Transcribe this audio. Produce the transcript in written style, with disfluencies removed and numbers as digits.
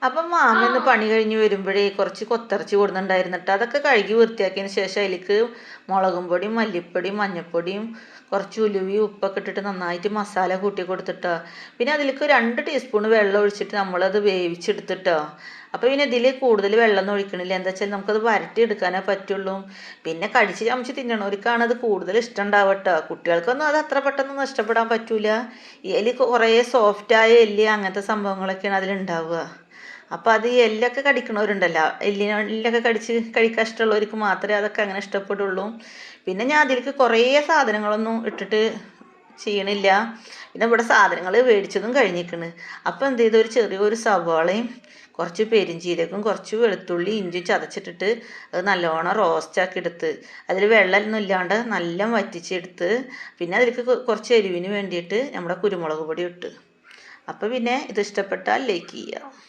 അപ്പം മാമന്ന് പണി കഴിഞ്ഞ് വരുമ്പോഴേ കുറച്ച് കൊത്തിറച്ചി കൊടുക്കുന്നുണ്ടായിരുന്നിട്ട് അതൊക്കെ കഴുകി വൃത്തിയാക്കിയതിന് ശേഷം അതിലേക്ക് മുളകും പൊടിയും മല്ലിപ്പൊടിയും മഞ്ഞൾപ്പൊടിയും കുറച്ച് ഉലുവയും ഉപ്പൊക്കെ ഇട്ടിട്ട് നന്നായിട്ട് മസാല കൂട്ടി കൊടുത്തിട്ടോ. പിന്നെ അതിലേക്ക് 2 ടീസ്പൂൺ വെള്ളം ഒഴിച്ചിട്ട് നമ്മളത് വേവിച്ചെടുത്തിട്ടോ. അപ്പോൾ പിന്നെ ഇതിൽ കൂടുതൽ വെള്ളം ഒഴിക്കണില്ല, എന്താ വെച്ചാൽ നമുക്കത് വരട്ടി എടുക്കാനേ പറ്റുള്ളൂ. പിന്നെ കടിച്ച് ചമച്ച് തിന്നണവർക്കാണ് അത് കൂടുതൽ ഇഷ്ടം ഉണ്ടാവട്ടോ. കുട്ടികൾക്കൊന്നും അത് അത്ര പെട്ടെന്നൊന്നും ഇഷ്ടപ്പെടാൻ പറ്റൂല. ഈ എല്ല് കുറേ സോഫ്റ്റായ എല്ല് അങ്ങനത്തെ സംഭവങ്ങളൊക്കെയാണ് അതിലുണ്ടാവുക. അപ്പോൾ അത് ഈ എല്ലൊക്കെ കടിക്കണവരുണ്ടല്ലോ, എല്ലൊക്കെ കടിച്ച് കഴിക്കാൻ ഇഷ്ടമുള്ളവർക്ക് മാത്രമേ അതൊക്കെ അങ്ങനെ ഇഷ്ടപ്പെടുള്ളൂ. പിന്നെ ഞാൻ അതിലേക്ക് കുറേ സാധനങ്ങളൊന്നും ഇട്ടിട്ട് ചെയ്യണില്ല. പിന്നെ ഇവിടെ സാധനങ്ങൾ മേടിച്ചതും കഴിഞ്ഞിരിക്കണ്. അപ്പോൾ എന്ത് ചെയ്തു, ഒരു ചെറിയൊരു സവാളയും കുറച്ച് പെരിഞ്ചീരകം കുറച്ച് വെളുത്തുള്ളി ഇഞ്ചി ചതച്ചിട്ടിട്ട് അത് നല്ലോണം റോസ്റ്റാക്കി എടുത്ത് അതിൽ വെള്ളമൊന്നും ഇല്ലാണ്ട് നല്ല വറ്റിച്ചെടുത്ത് പിന്നെ അതിലേക്ക് കുറച്ച് എരിവിന് വേണ്ടിയിട്ട് നമ്മുടെ കുരുമുളക് പൊടി ഇട്ട്. അപ്പോൾ പിന്നെ ഇത് ഇഷ്ടപ്പെട്ടാൽ ലൈക്ക് ചെയ്യുക.